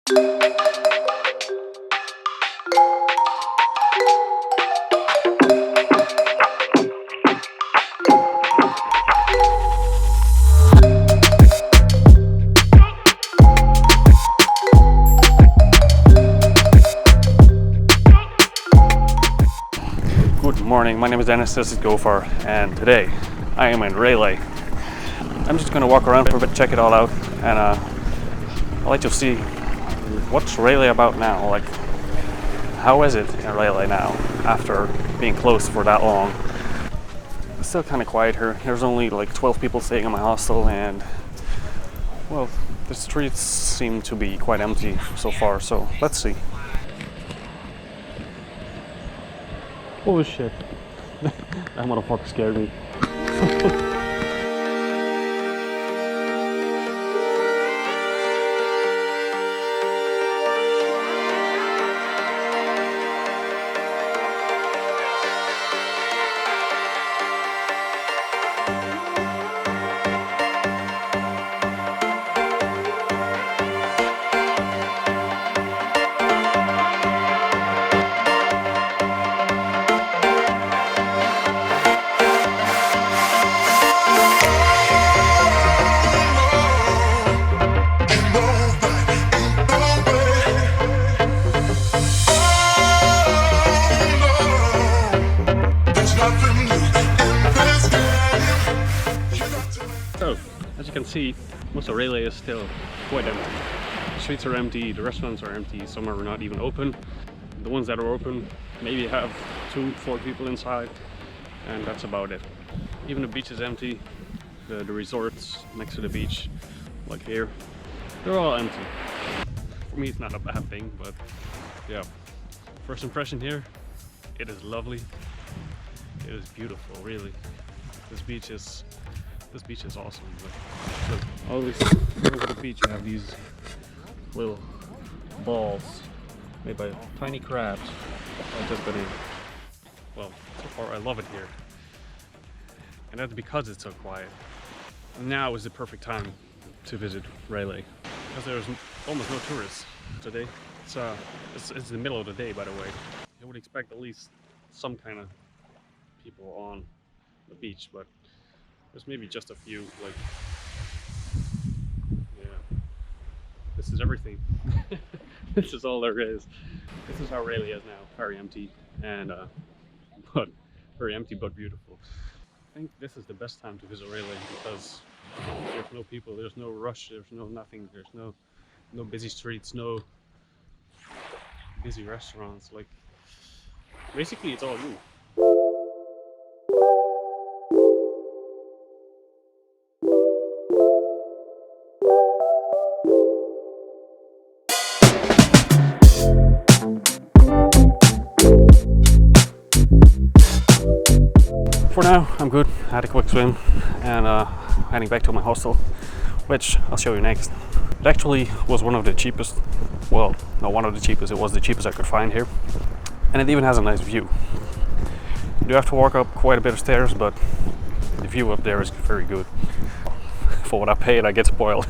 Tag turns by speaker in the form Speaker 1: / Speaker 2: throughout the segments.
Speaker 1: Good morning, my name is Dennis, this is Gofar, and today I am in Railay. I'm just going to walk around for a bit, check it all out, and I'll let you see what's Railay about now. Like, how is it in Railay now after being closed for that long? It's still kind of quiet here. There's only like 12 people staying in my hostel, and well, the streets seem to be quite empty so far, so let's see. Holy shit. That motherfucker scared me. So, as you can see, most of Railay is still quite empty. The streets are empty, the restaurants are empty, some are not even open. The ones that are open maybe have 2-4 people inside, and that's about it. Even the beach is empty. The resorts next to the beach, like here, they're all empty. For me, it's not a bad thing, but yeah. First impression here, it is lovely. It is beautiful, really. This beach is awesome. Look, always over the beach you have these little balls made by tiny crabs. I just got in. Well, so far I love it here, and that's because it's so quiet. Now is the perfect time to visit Railay because there's almost no tourists today. It's the middle of the day, by the way. I would expect at least some kind of people on the beach, but there's maybe just a few. Like, yeah, this is everything. This is all there is. This is how Railay is now. Very empty, and but very empty but beautiful. I think this is the best time to visit Railay because there's no people, there's no rush, there's no nothing, there's no busy streets, no busy restaurants. Like, basically it's all new. For now, I'm good. I had a quick swim and heading back to my hostel, which I'll show you next. It actually was one of the cheapest, well, not one of the cheapest, it was the cheapest I could find here. And it even has a nice view. You do have to walk up quite a bit of stairs, but the view up there is very good. For what I paid, I get spoiled.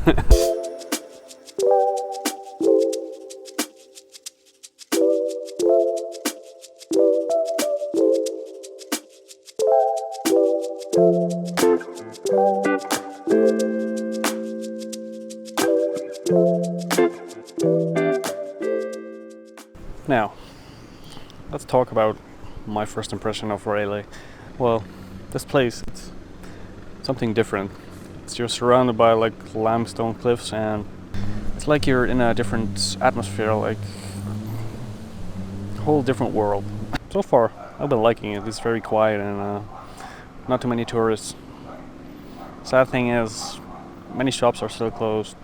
Speaker 1: Now, let's talk about my first impression of Railay. Well, this place, it's something different. You're surrounded by like limestone cliffs, and it's like you're in a different atmosphere, like a whole different world. So far, I've been liking it. It's very quiet and not too many tourists. Sad thing is, many shops are still closed.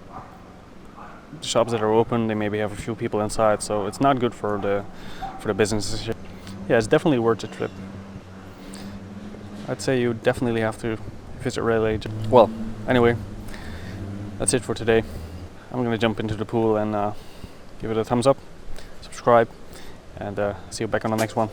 Speaker 1: The shops that are open, they maybe have a few people inside, so it's not good for the businesses. Yeah, it's definitely worth the trip. I'd say you definitely have to visit Railay. Well, anyway, that's it for today. I'm gonna jump into the pool and give it a thumbs up, subscribe, and see you back on the next one.